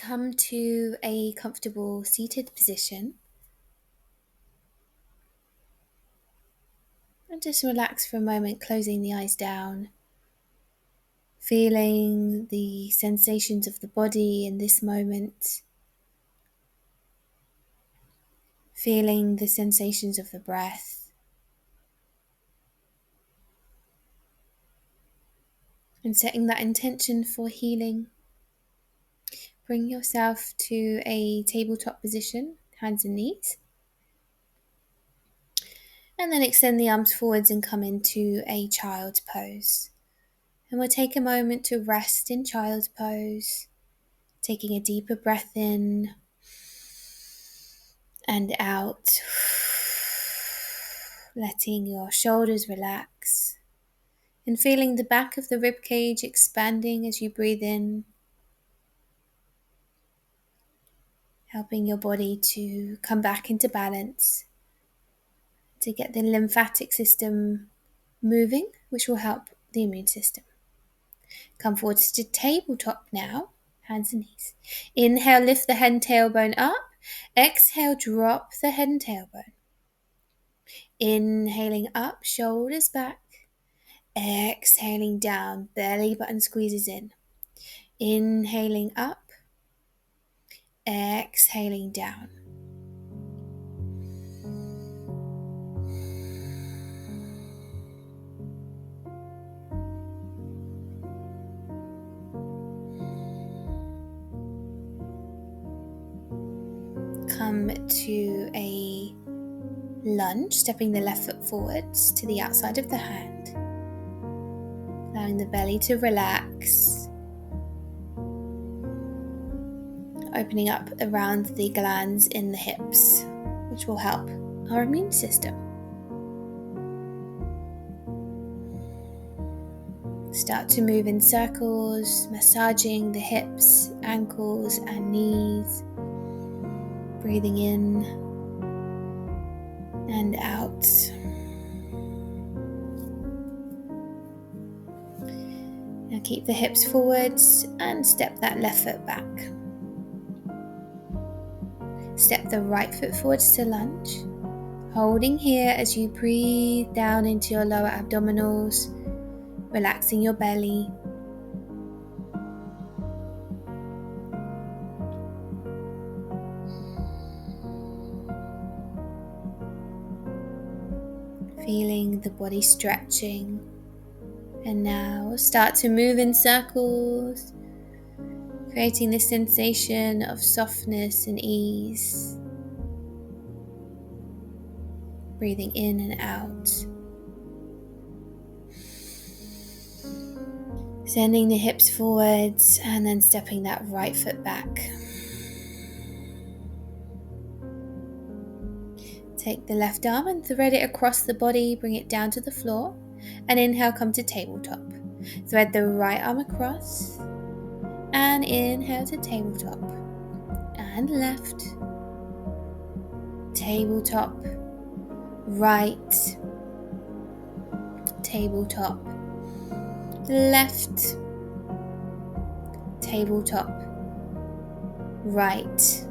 come to a comfortable seated position and just relax for a moment, closing the eyes down, feeling the sensations of the body in this moment, feeling the sensations of the breath, and setting that intention for healing. Bring yourself to a tabletop position, hands and knees. And then extend the arms forwards and come into a child's pose. And we'll take a moment to rest in child's pose, taking a deeper breath in and out, letting your shoulders relax and feeling the back of the rib cage expanding as you breathe in, helping your body to come back into balance, to get the lymphatic system moving, which will help the immune system. Come forwards to tabletop now, hands and knees. Inhale, lift the head and tailbone up. Exhale, drop the head and tailbone. Inhaling up, shoulders back. Exhaling down, belly button squeezes in. Inhaling up. Exhaling down. Come to a lunge, stepping the left foot forwards to the outside of the hand, allowing the belly to relax, opening up around the glands in the hips, which will help our immune system. Start to move in circles, massaging the hips, ankles and knees, breathing in and out. Now keep the hips forwards and step that left foot back. Step the right foot forwards to lunge, holding here as you breathe down into your lower abdominals, relaxing your belly. Feeling the body stretching. And now start to move in circles, creating this sensation of softness and ease. Breathing in and out. Sending the hips forwards and then stepping that right foot back. Take the left arm and thread it across the body, bring it down to the floor, and inhale, come to tabletop. Thread the right arm across, and inhale to tabletop, and left, tabletop, right, tabletop, left, tabletop, right,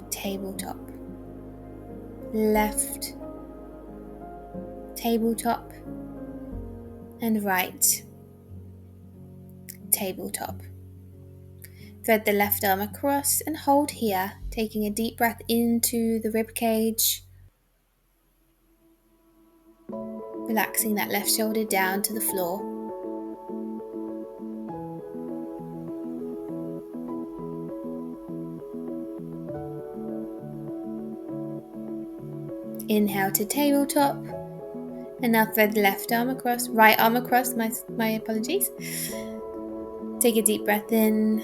tabletop, left, tabletop, and right, tabletop. Thread the left arm across and hold here, taking a deep breath into the rib cage, relaxing that left shoulder down to the floor. Inhale to tabletop, and now thread the left arm across, right arm across, my apologies. Take a deep breath in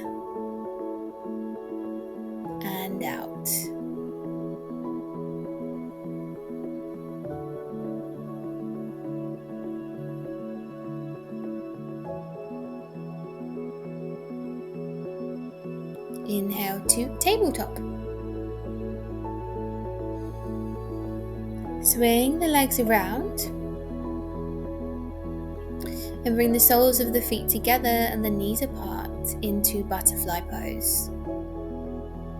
and out. Inhale to tabletop. Swing the legs around and bring the soles of the feet together and the knees apart. into butterfly pose.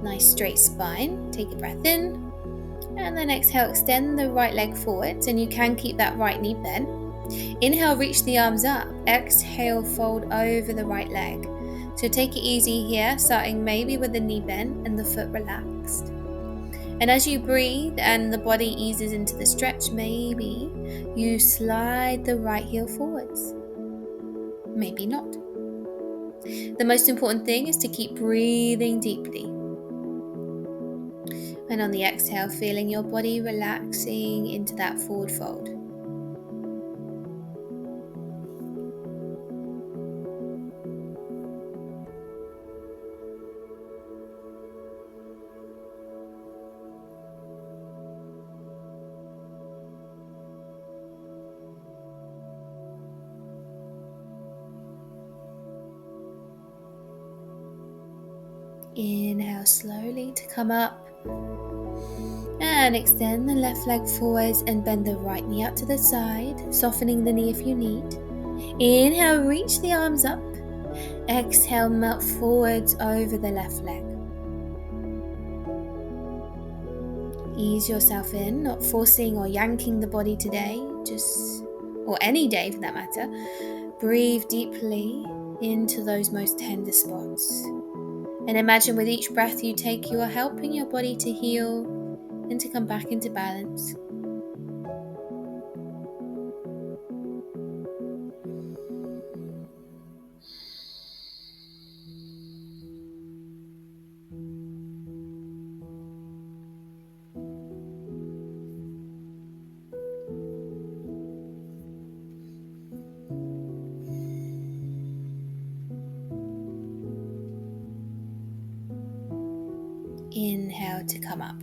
Nice straight spine. Take a breath in. And then exhale, extend the right leg forwards, and you can keep that right knee bent. Inhale, reach the arms up. Exhale, fold over the right leg. So take it easy here, starting maybe with the knee bent and the foot relaxed. And as you breathe and the body eases into the stretch, maybe you slide the right heel forwards. Maybe not. The most important thing is to keep breathing deeply. And on the exhale, feeling your body relaxing into that forward fold. Inhale slowly to come up. And extend the left leg forwards and bend the right knee up to the side, softening the knee if you need. Inhale, reach the arms up. Exhale, melt forwards over the left leg. Ease yourself in, not forcing or yanking the body today, or any day for that matter. Breathe deeply into those most tender spots. And imagine with each breath you take, you are helping your body to heal and to come back into balance. Inhale to come up.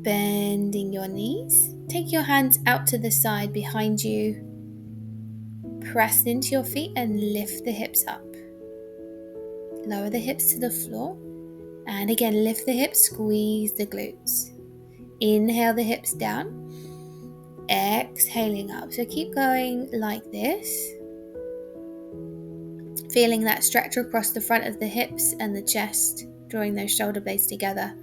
Bending your knees. Take your hands out to the side behind you. Press into your feet and lift the hips up. Lower the hips to the floor. And again, lift the hips, squeeze the glutes. Inhale the hips down. Exhaling up. So keep going like this. Feeling that stretch across the front of the hips and the chest, drawing those shoulder blades together.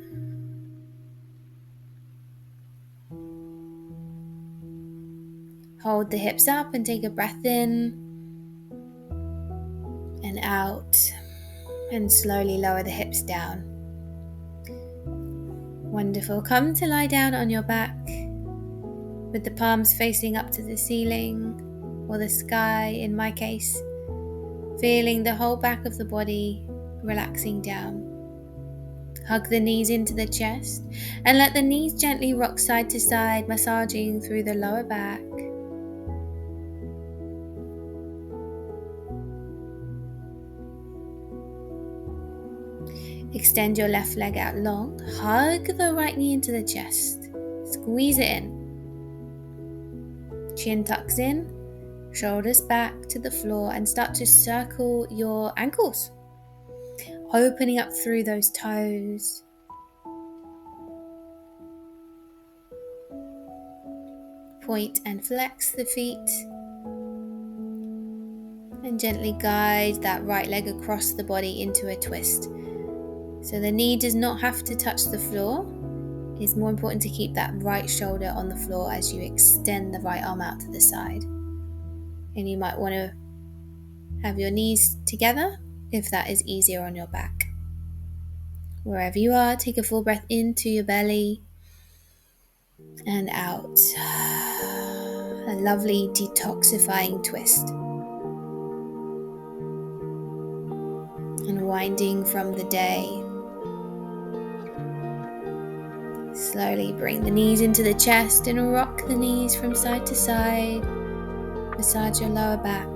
Hold the hips up and take a breath in and out, and slowly lower the hips down. Wonderful. Come to lie down on your back with the palms facing up to the ceiling or the sky in my case. Feeling the whole back of the body relaxing down. Hug the knees into the chest and let the knees gently rock side to side, massaging through the lower back. Extend your left leg out long. Hug the right knee into the chest. Squeeze it in. Chin tucks in. Shoulders back to the floor and start to circle your ankles. Opening up through those toes. Point and flex the feet. And gently guide that right leg across the body into a twist. So the knee does not have to touch the floor. It's more important to keep that right shoulder on the floor as you extend the right arm out to the side. And you might want to have your knees together if that is easier on your back. Wherever you are, take a full breath into your belly and out. A lovely detoxifying twist. Unwinding from the day. Slowly bring the knees into the chest and rock the knees from side to side. Massage your lower back.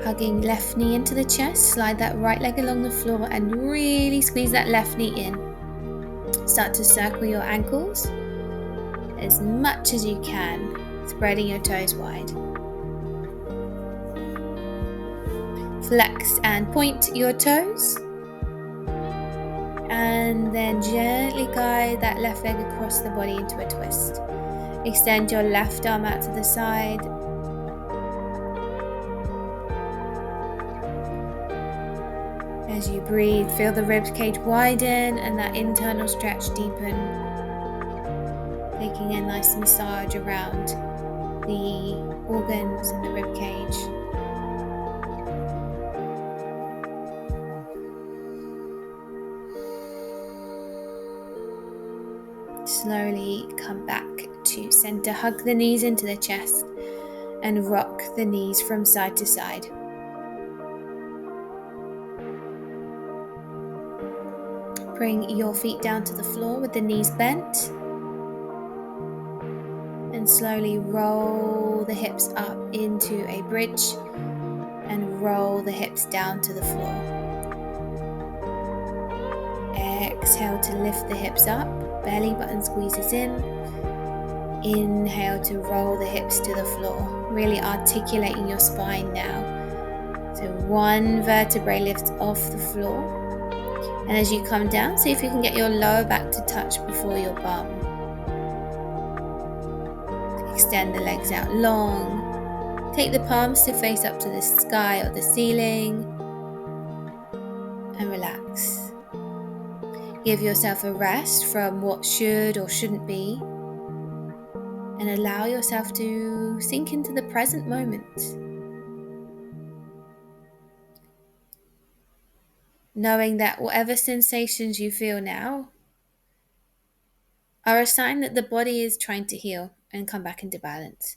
Hugging left knee into the chest, slide that right leg along the floor and really squeeze that left knee in. Start to circle your ankles as much as you can, spreading your toes wide. Flex and point your toes. And then gently guide that left leg across the body into a twist. Extend your left arm out to the side As you breathe, feel the rib cage widen and that internal stretch deepen, taking a nice massage around the organs and the rib cage. Slowly come back to center, hug the knees into the chest and rock the knees from side to side. Bring your feet down to the floor with the knees bent and slowly roll the hips up into a bridge and roll the hips down to the floor. Exhale to lift the hips up, belly button squeezes in. Inhale to roll the hips to the floor, really articulating your spine now. So one vertebrae lifts off the floor. And as you come down, see if you can get your lower back to touch before your bum. Extend the legs out long. Take the palms to face up to the sky or the ceiling. And relax. Give yourself a rest from what should or shouldn't be. And allow yourself to sink into the present moment. Knowing that whatever sensations you feel now are a sign that the body is trying to heal and come back into balance.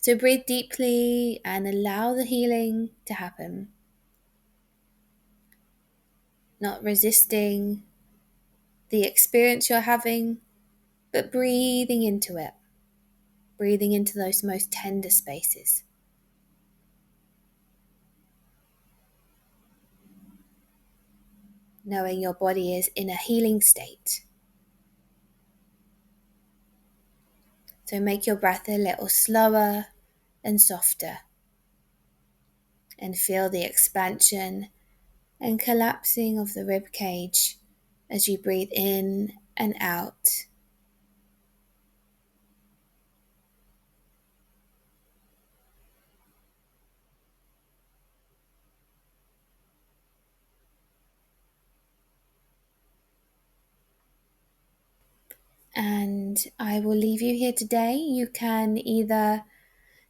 So breathe deeply and allow the healing to happen. Not resisting the experience you're having, but breathing into it. Breathing into those most tender spaces. Knowing your body is in a healing state. So make your breath a little slower and softer. And feel the expansion and collapsing of the rib cage as you breathe in and out. And I will leave you here today. You can either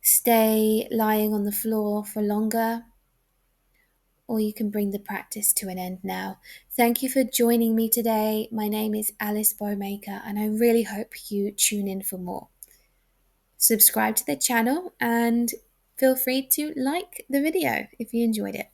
stay lying on the floor for longer, or you can bring the practice to an end now. Thank you for joining me today. My name is Alice Bowmaker, and I really hope you tune in for more. Subscribe to the channel and feel free to like the video if you enjoyed it.